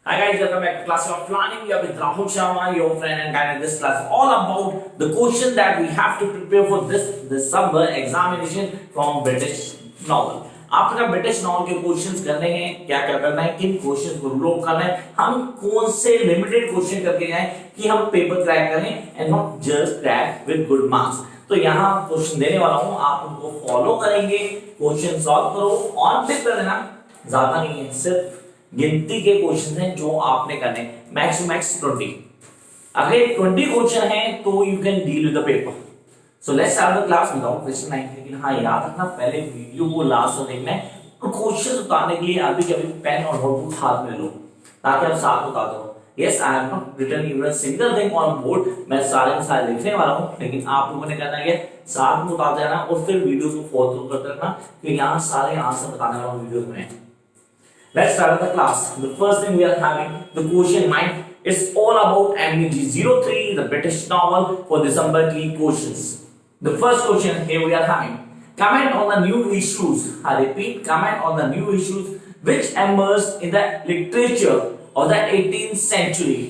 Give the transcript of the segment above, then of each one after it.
Hi guys, welcome back to class of planning. We are with Rahul Sharma, your friend and guide in this class. All about the question that we have to prepare for this summer examination from British novel. आपका British novel के questions करने हैं, क्या क्या करना है, किन questions को रूल आउट करना है, हम कौन से लिमिटेड क्वेश्चन करके जाएं कि हम पेपर क्रैक करें and not just crack with good marks. तो यहाँ क्वेश्चन देने वाला हूँ, आप उनको फॉलो करेंगे, क्वेश्चन सॉल्व करो और टिक कर देना। ज्यादा नहीं है, सिर्फ गिनती के क्वेश्चन हैं जो आपने करने, मैक्स टू मैक्स 20। अगर 20 क्वेश्चन है तो you can deal with the paper. So let's start the class without wasting time. लेकिन हाँ, याद रखना पहले वीडियो को लास्ट तक देखना है और क्वेश्चन उतारने के लिए अभी कभी पेन और नोटबुक हाथ में लो ताकि आप साथ उतार दो। Yes, I have not written even single thing on board, मैं सारे के सारे लिखने वाला हूँ, लेकिन आप लोगों ने करना है साथ में उतार देना और फिर वीडियो को फॉलो करते रहना कि यहाँ सारे आंसर बताने वाला वीडियो में। Let's start the class. The first thing we are having the question mind is all about MBG03, the British novel for December key questions. The first question here we are having. Comment on the new issues. I repeat, comment on the new issues which emerged in the literature of the 18th century.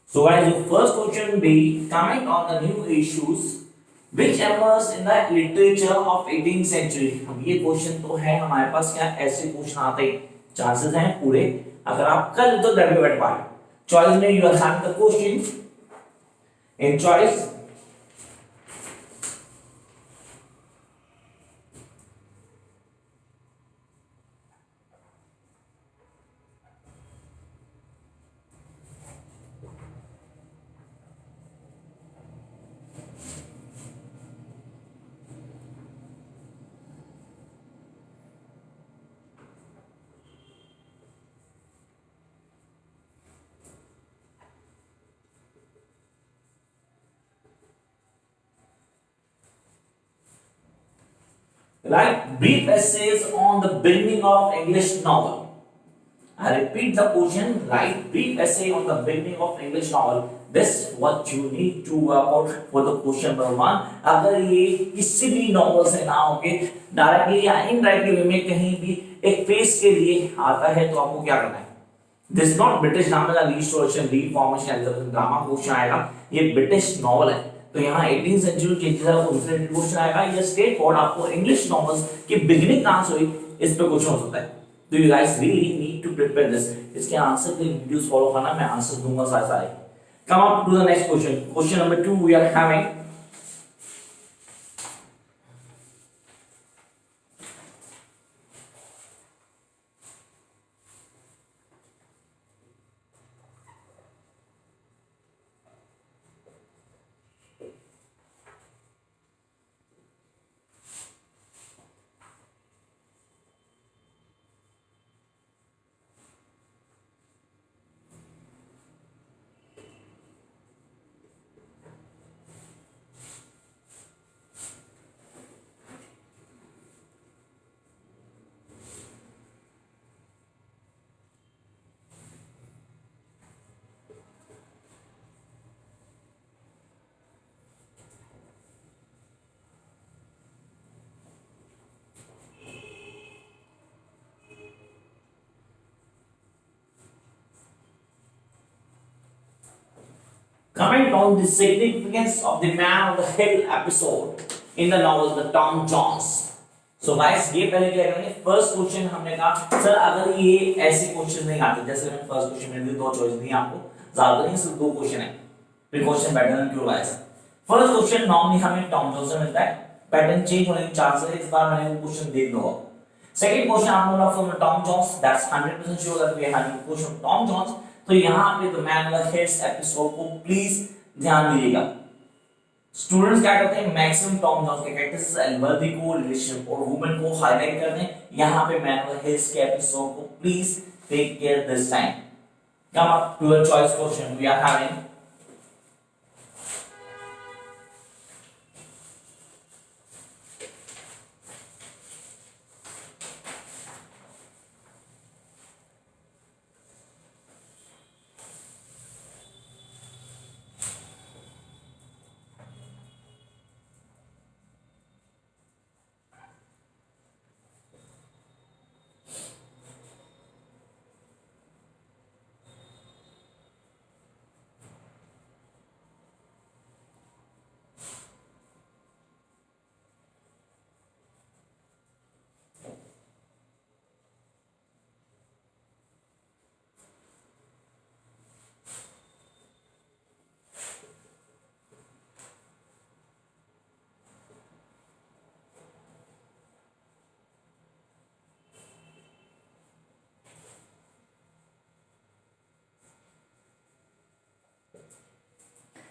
So guys, the first question will be comment on the new issues which emerged in the literature of 18th century. अब ये question तो है हमारे पास, क्या ऐसे question आते chances हैं पूरे। अगर आप कर तो that be better part. Choice में you are having the question in choice. Write brief essays on the beginning of English novel. I repeat the question. Write brief essay on the beginning of English novel. This what you need to work out for the question number 1. अगर ये किसी भी novel से ना होके directly या indirectly में कहीं भी एक फेस के लिए आता है तो आपको क्या करना है। This not British drama, restoration, reformation, drama question आएगा। ये ब्रिटिश नॉवल है तो यहाँ 18th सेंचुरी के दूसरे क्वेश्चन आएगा। ये स्टेट फॉर आपको इंग्लिश नॉवेल्स की बिगिनिंग कहां से हुई इस पे क्वेश्चन हो सकता है। तो you guys really need to prepare this. इसके आंसर के वीडियोस फॉलो करना, मैं आंसर दूंगा सारे। Come up to the next question. Question number 2 we are having comment on the significance of the man on the hill episode in the novel The Tom Jones. So guys, ये पहले क्या करेंगे, first question हमने कहा sir अगर ये ऐसे question नहीं आते, जैसे मैंने फर्स्ट क्वेश्चन में दो चॉइस दी आपको, ज्यादा नहीं सिर्फ दो क्वेश्चन है, precaution better than cure wise. First question normally हमें टॉम जोन्स से मिलता है, पैटर्न चेंज होने के चांसेस है, इस बार मैंने वो क्वेश्चन देख लो। सेकंड क्वेश्चन आप लोगों from Tom Jones, that's 100% sure that we are having question Tom Jones. तो यहाँ पे the man in the heads episode को प्लीज ध्यान दीजिएगा। स्टूडेंट्स क्या करते हैं, मैक्सिमम टॉम जॉन्स के कैरेक्टर्स एल्वर्दी को, रिलेशनशिप और वुमेन को हाईलाइट करते हैं। यहाँ पे मैन इन द हेड्स के एपिसोड को please take care this time. Come up to your choice question we are having.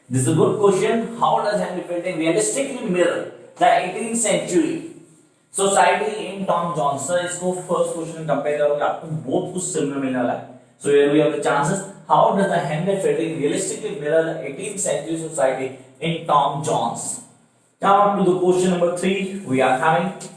This is a good question. How does Henry Fielding realistically mirror the 18th century society in Tom Jones? Sir, इसको first question compare करोगे आपको बहुत कुछ similar मिलने वाला है. So here we have the chances. How does the Henry Fielding realistically mirror the 18th century society in Tom Jones? Now to the question number 3 we are having.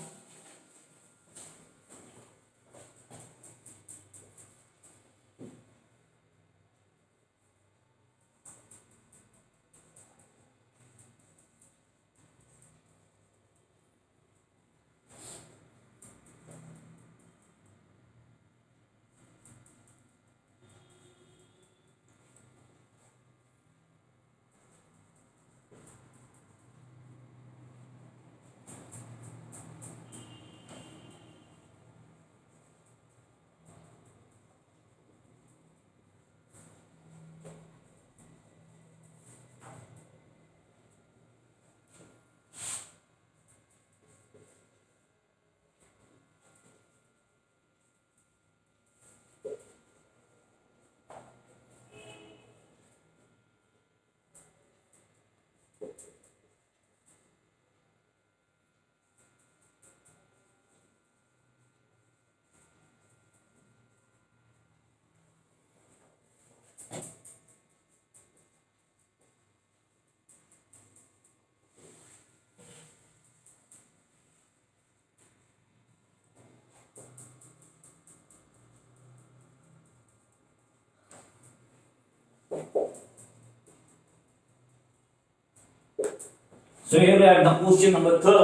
So here we have the question number 3.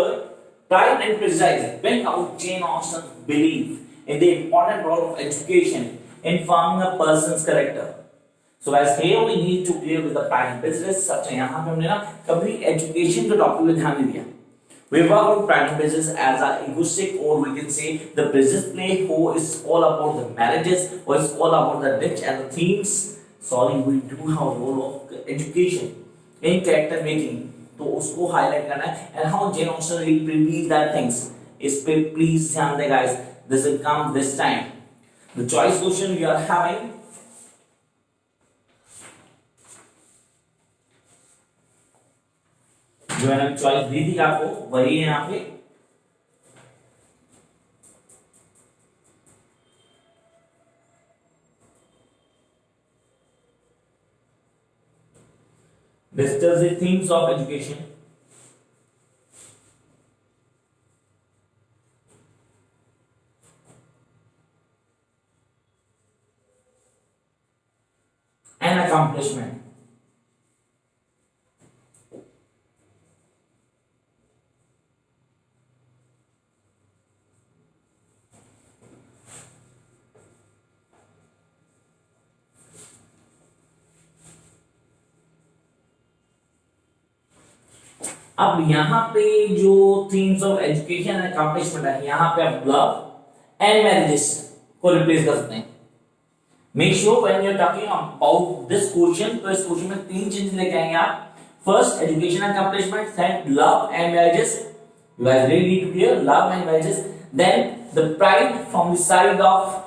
Try and precise bring out Jane Austen's belief in the important role of education in forming a person's character. So as here we need to clear with the prime business. सबसे यहाँ पे हमने ना कभी education के topic पे ध्यान नहीं दिया. We work on prime business as a egoistic, or we can say the business play who is all about the marriages, or is all about the rich and the themes. Sorry, we do have role of education in character making. तो उसको highlight करना है and how Jane Austen reveals that things. इस पे please ध्यान दें guys. This will come this time. The choice question we are having. जो मैंने चॉइस दी थी आपको वही है यहाँ पे. Discuss the themes of education. And accomplishment. अब यहाँ पे जो themes of education and accomplishment है, यहाँ पे आप love and marriages को रिप्लेस कर सकते हैं. Make sure when you're talking about this question, तो इस क्वेश्चन में 3 चीजें लेके आएंगे आप. First, education and accomplishment. Then, love and marriages. You guys really need to clear love and marriages. Then, the pride from the side of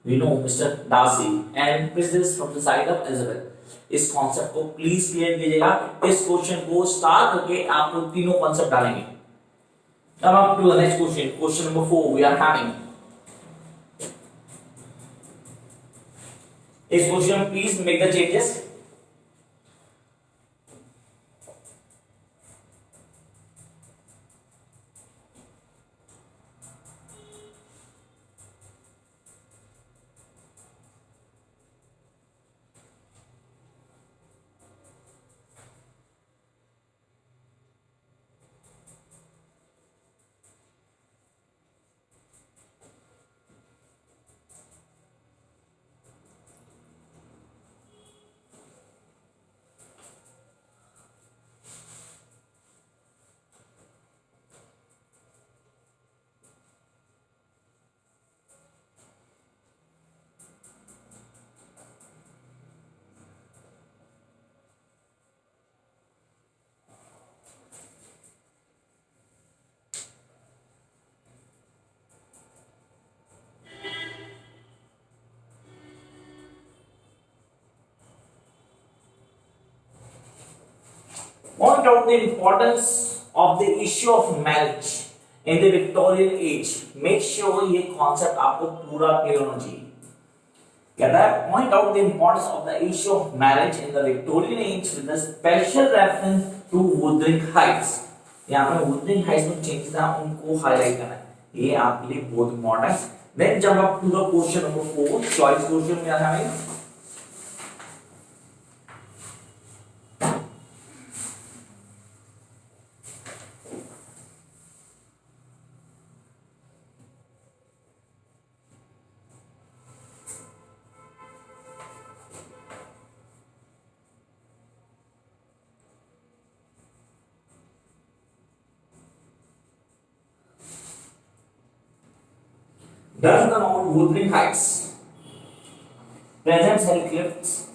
Mr. Darcy and prejudice from the side of Elizabeth. इस concept को please clear कीजिएगा. इस question को star करके आपको तीनों concept डालेंगे. Now up to the next question. Question number 4 we are having. This question please make the changes. Point out the importance of the issue of marriage in the Victorian age. Make sure ये concept आपको पूरा clear होना चाहिए. कहता है point out the importance of the issue of marriage in the Victorian age with a special reference to Wuthering Heights. यहाँ पे Wuthering Heights में changes था उनको highlight करना है. ये आपके लिए बहुत important है. Then jump up to the question number 4 choice question में आता है. Does the noun Wuthering Heights present hill cliffs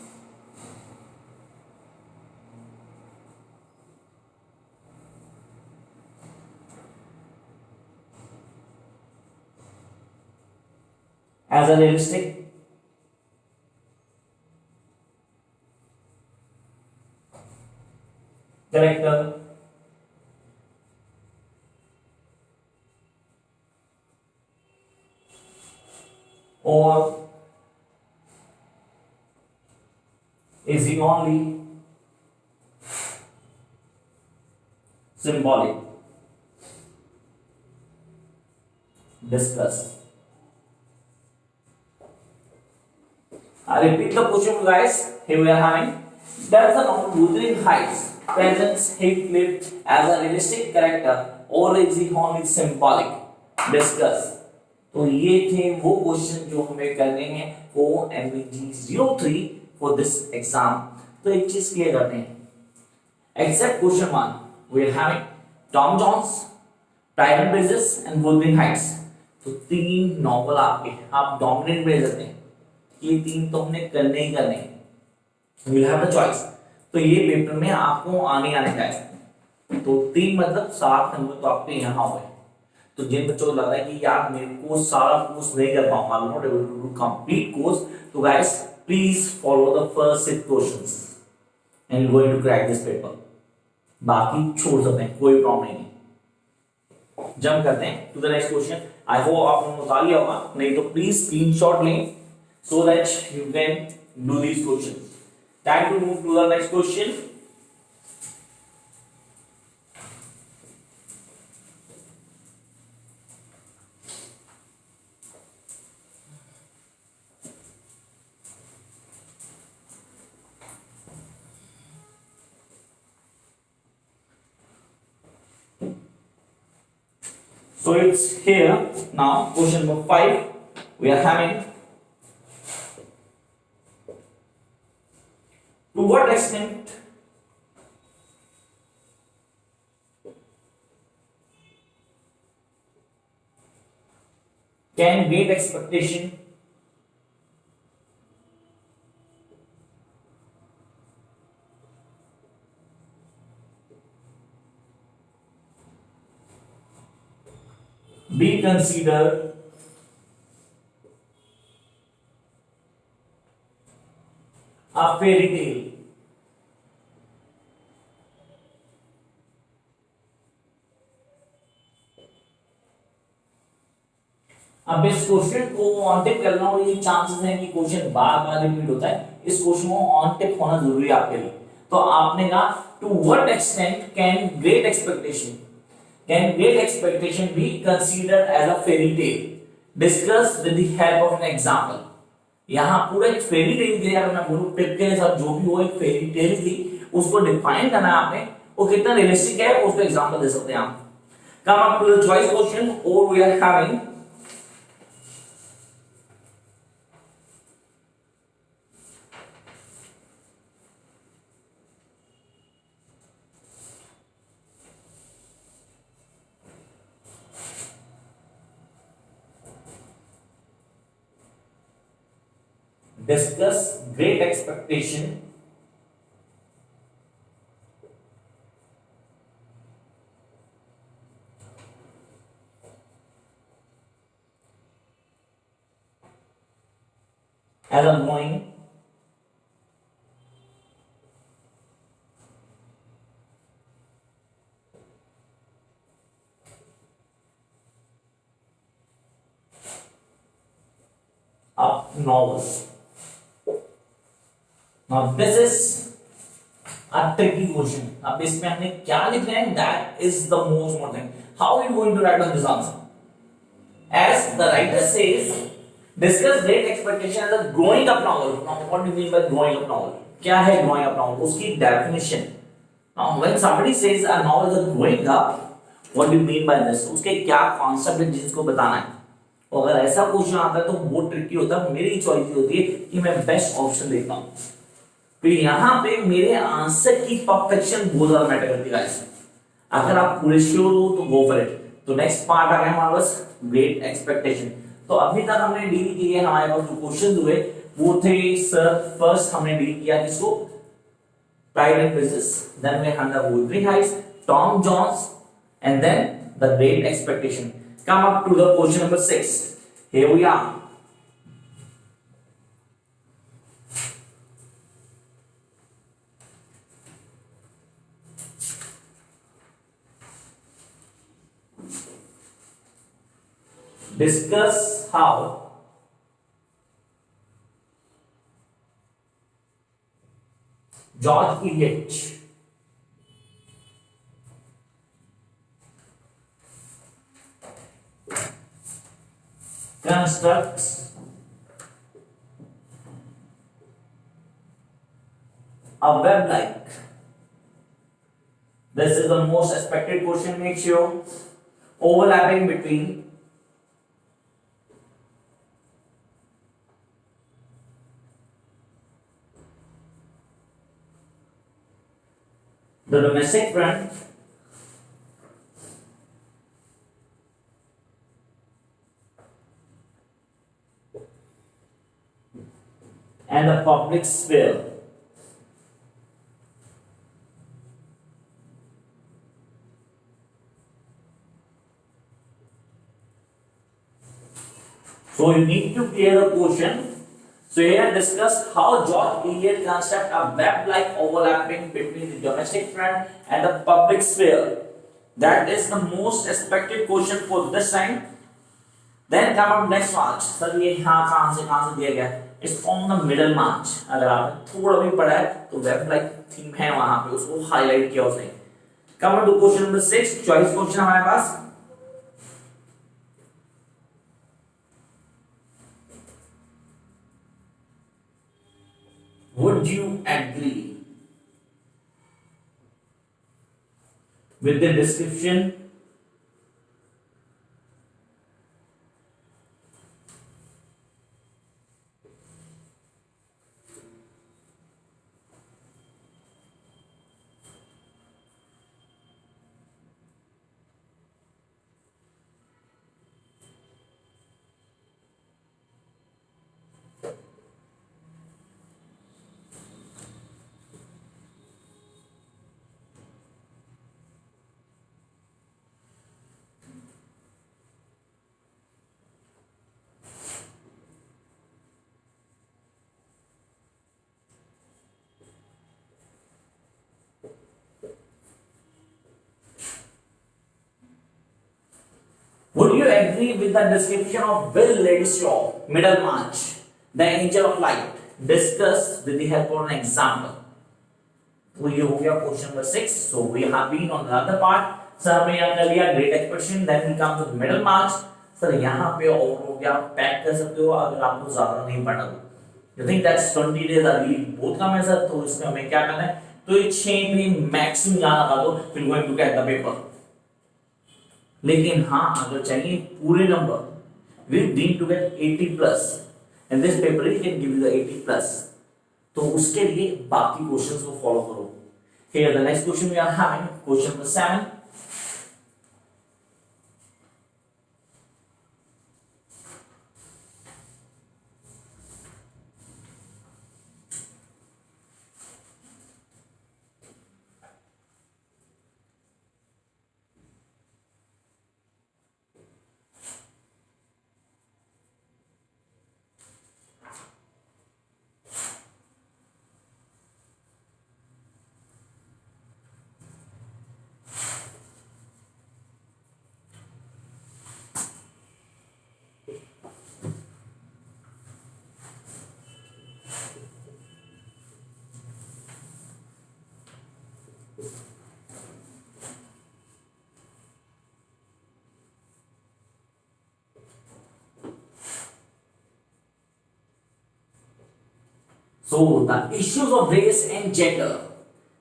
as a realistic character or is he only symbolic? Discuss. I repeat the question, guys. Here we are having. Does the noun Wuthering Heights presents Heathcliff as a realistic character or is he only symbolic? Discuss. तो ये थे वो question जो हमें करने हैं वो MBG 03 for this exam. तो एक चीज क्लियर करते हैं. Except question 1 we are having Tom Jones, Pride and Prejudice and Wuthering Heights. तो तीन नॉवल आपके आप डोमिनेंट भेज देते हैं. ये तीन तो हमने करने ही करने हैं. You will have the choice. तो ये पेपर में आपको आने का है. तो तीन मतलब 7 नंबर तो आपके यहाँ हुए. तो जिन बच्चों को लग रहा है कि यार मेरे को सारा कोर्स नहीं कर पाऊंगा, not able to do complete course, तो guys please follow the first 6 questions and you going to crack this paper. बाकी छोड़ सकते हैं, कोई प्रॉब्लम नहीं है. जंप करते हैं to the next question. I hope आप लोगों ने बता लिया होगा, नहीं तो प्लीज स्क्रीनशॉट लें so that you can do these questions. Time to move to the next question. So it's here now. Question number 5 we are having. To what extent can great expectation be considered a fairy tale. अब इस question को on tip करना और ये chances हैं कि question बार बार repeat होता है, इस क्वेश्चन को ऑन टिप होना जरूरी है आपके लिए। तो आपने कहा to what extent can Great Expectation be considered as a fairy tale, discuss with the help of an example. यहाँ पूरा एक फेरी टेल दिया है, मैं बोलूं टिप के साथ जो भी हो एक फेरी टेल थी, उसको डिफाइन करना है आपने, वो कितना रियलिस्टिक है उसको एग्जांपल दे सकते हैं आप। Come up to the choice question और we are having discuss great expectation as I'm going up novels. Now this is a tricky question. अब इसमें हमने क्या लिखना है, that is the most important thing. How are you going to write on this answer? As the writer says, discuss great expectation as a growing up novel. Now what do you mean by growing up novel? क्या है growing up novel? उसकी definition. Now when somebody says a novel is a growing up, what do you mean by this? उसके क्या concept है जिसको बताना है? और अगर ऐसा क्वेश्चन आता है तो बहुत ट्रिकी होता है। मेरी चॉइस होती है कि मैं बेस्ट ऑप्शन देखता हूँ, तो यहाँ पे मेरे आंसर की परफेक्शन बहुत ज्यादा मैटर करती है गाइस। अगर आप पूरे श्योर हो तो गो फॉर इट। तो नेक्स्ट पार्ट आ गया हमारे पास ग्रेट एक्सपेक्टेशन। तो अभी तक हमने डील किए, हमारे पास जो क्वेश्चन हुए वो थे सर, फर्स्ट हमने डील किया किसको, Pride and Prejudice, then we had the Wuthering Heights, Tom Jones, and then the Great Expectation. Come up to the question number 6. Here we are. Discuss how George Eliot constructs a web like. This is the most expected question. Make sure overlapping between the domestic front and the public sphere. So you need to clear the question. So here discuss how George Eliot construct a web-like overlapping between the domestic front and the public sphere. That is the most expected question for this time. Then come up next march. Sir ये यहाँ कहाँ से दिया गया? It's from the middle march. अगर आपने थोड़ा भी पढ़ा है तो web-like theme है वहाँ पे, उसको highlight किया उसने। Come up to question number 6. Choice question हमारे पास। Would you agree with the description agree with the description of Will Ladyshaw, Middlemarch, the angel of light, discussed with the help of an example. तो ये हो गया question number 6. So we have been on the other part. Sir हमने यहाँ कर लिया great expression, then we come to middle marks. Sir यहाँ पे और हो गया, पैक कर सकते हो अगर आपको ज्यादा नहीं पढ़ना तो. You think that's 20 days are really बहुत कम है सर, तो इसमें हमें क्या करना है, तो ये 6 में मैक्सिमम यहाँ लगा दो, फिर going to get the paper. लेकिन हाँ अगर चाहिए पूरे number, we need to get 80 plus and this paper it can give you the 80 plus. तो उसके लिए बाकी क्वेश्चंस को फॉलो करो. Here the next question we are having, question number 7. So the issues of race and gender,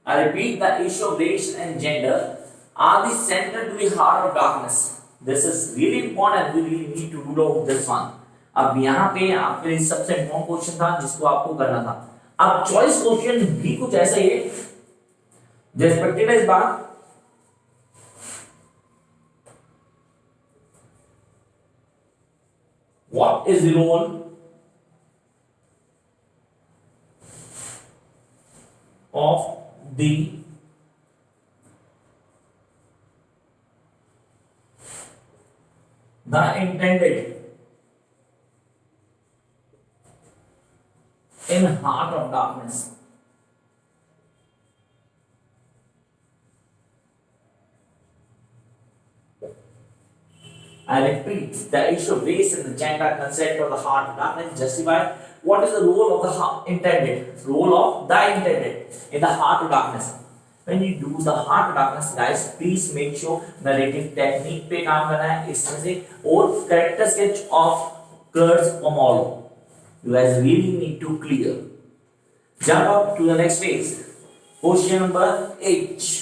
I repeat, the issue of race and gender are the center to the heart of darkness. This is really important. We really need to rule out this one. अब यहाँ पे आपके लिए सबसे important question था जिसको आपको करना था. अब चॉइस क्वेश्चन भी कुछ ऐसा ही है जो एक्सपेक्टेड है इस बार. What is the role of the intended in heart of darkness? I repeat, the issue of race and the gender concept of the heart of darkness justify what is the role of the intended, role of the intended in the heart of darkness. When you do the heart of darkness, guys, please make sure narrative technique पे काम करना है इसमें से, और character sketch of curves from all. You guys really need to clear. Jump up to the next phase. Question number 8.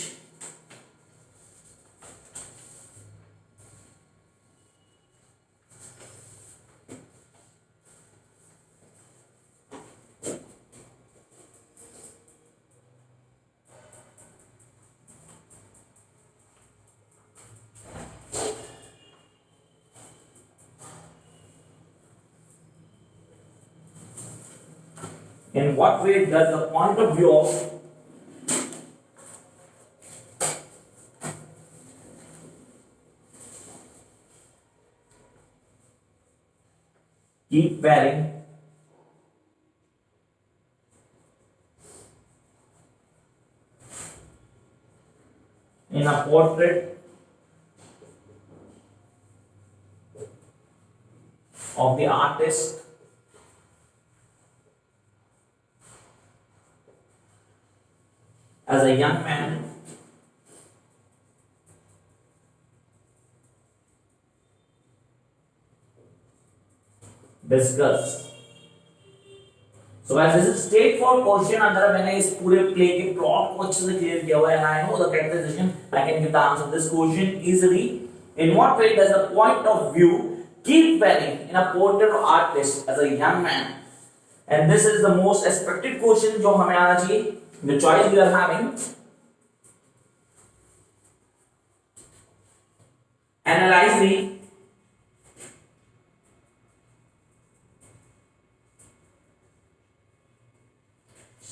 In what way does the point of view of keep varying in a portrait of the artist as a young man discuss. So as this is straightforward question, अंदर मैंने इस पूरे play के plot को अच्छे से clear किया हुआ है, and I know the characterization. I can give the answer to this question easily. In what way does the point of view keep varying in a portrait of artist as a young man? And this is the most expected question जो हमें आना चाहिए. The choice we are having: analyze the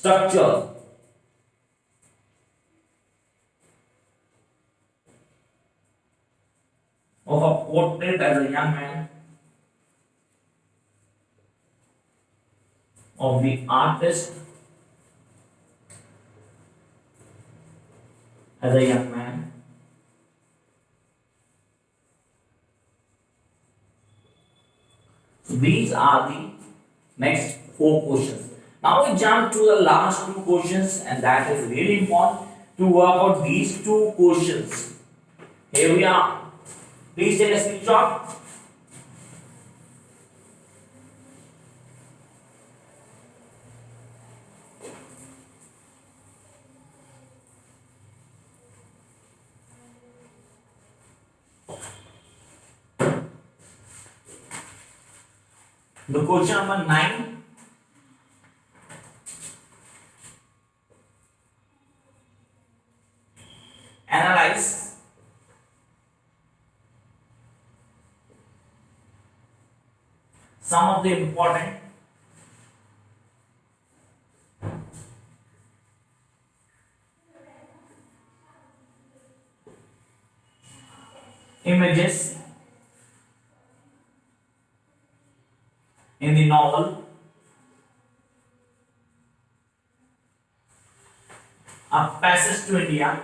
structure of a portrait as a young man of the artist as a young man So these are the next four questions. Now we jump to the last two questions, and that is really important to work out these two questions. Here we are. Please take a screenshot. The question number 9. Analyze some of the important images in the novel A Passage to India.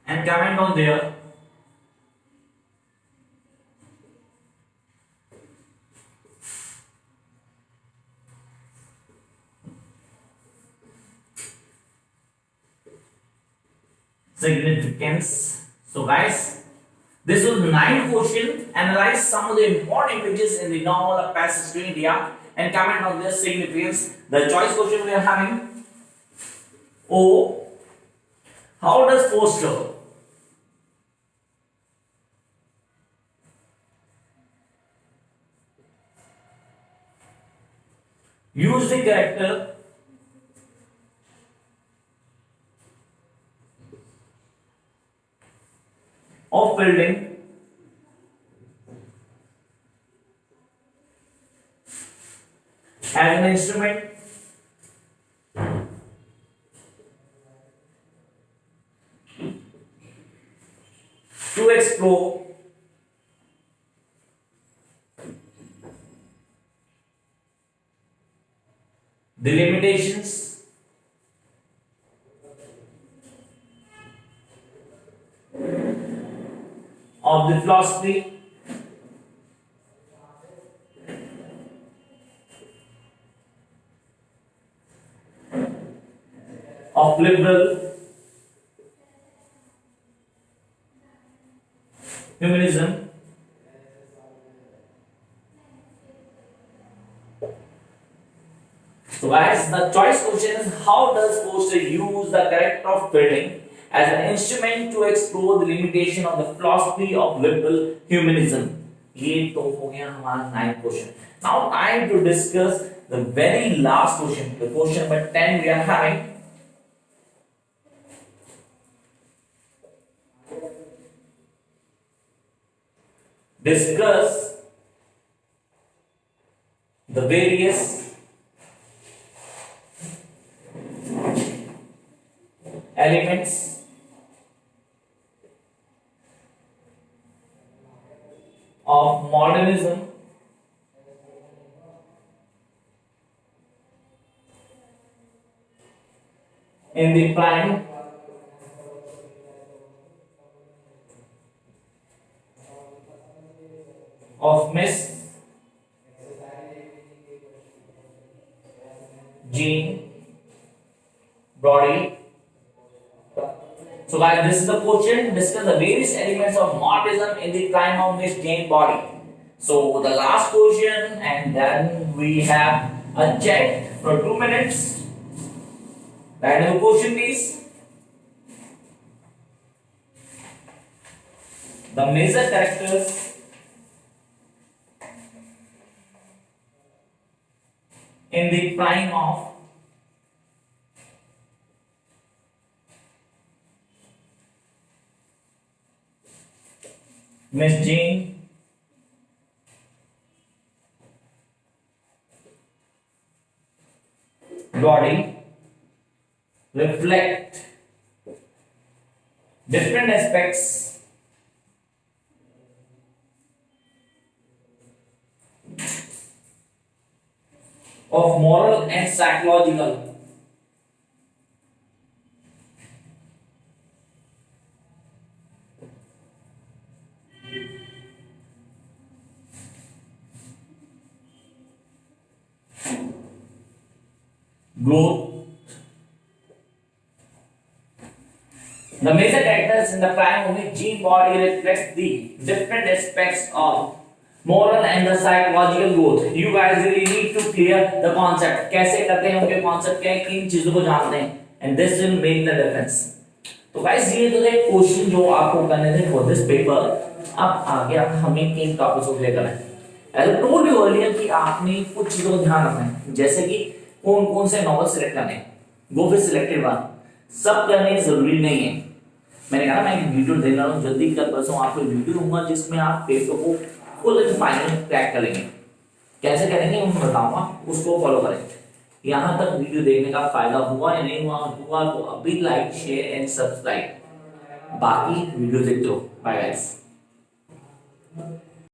And comment on there. Significance. So guys, this was 9 question. Analyze some of the important images in the novel A Passage to India and comment on their significance. The choice question we are having. O. How does poster use the character of building as an instrument to explore the limitations of the philosophy of liberal humanism So guys, the choice question is how does Foster use the character of building as an instrument to explore the limitation of the philosophy of liberal humanism? ये तो हो गया हमारा 9th question. Now time to discuss the very last question, the question number 10 we are having. Discuss the various elements of modernism in the prime of Miss Jean Brodie. So guys, this is the question. Discuss the various elements of modernism in the prime of Miss Jane Brodie. So the last question, and then we have a chat for 2 minutes. Random question, please. The major characters in the prime of Miss Jean Brodie reflect different aspects of moral and psychological growth. The major characters in the primary gene body reflects the different aspects of moral and the psychological growth. You guys really need to clear the concept. कैसे करते हैं उनके concept क्या है, किन चीजों को जानते हैं, and this will make the difference. तो guys ये तो थे क्वेश्चन जो आपको करने थे for this paper. अब आगे आप हमें किन टॉपिक्स को क्लियर करना है. As I told you earlier कि आपने कुछ चीजों को ध्यान रखना है, जैसे कि कौन कौन से नॉवल सिलेक्ट करने हैं, गो फिर सिलेक्टेड वन. सब करने जरूरी नहीं है. मैंने कहा मैं एक वीडियो दे रहा हूँ, जल्दी कल परसों आपको वीडियो दूंगा जिसमें आप पेपर को फुल एंड फाइनल क्रैक करेंगे. कैसे करेंगे मैं बताऊंगा, उसको फॉलो करें. यहाँ तक वीडियो देखने का फायदा हुआ या नहीं हुआ तो अभी लाइक शेयर एंड सब्सक्राइब. बाकी वीडियो देखते रहो. Bye guys.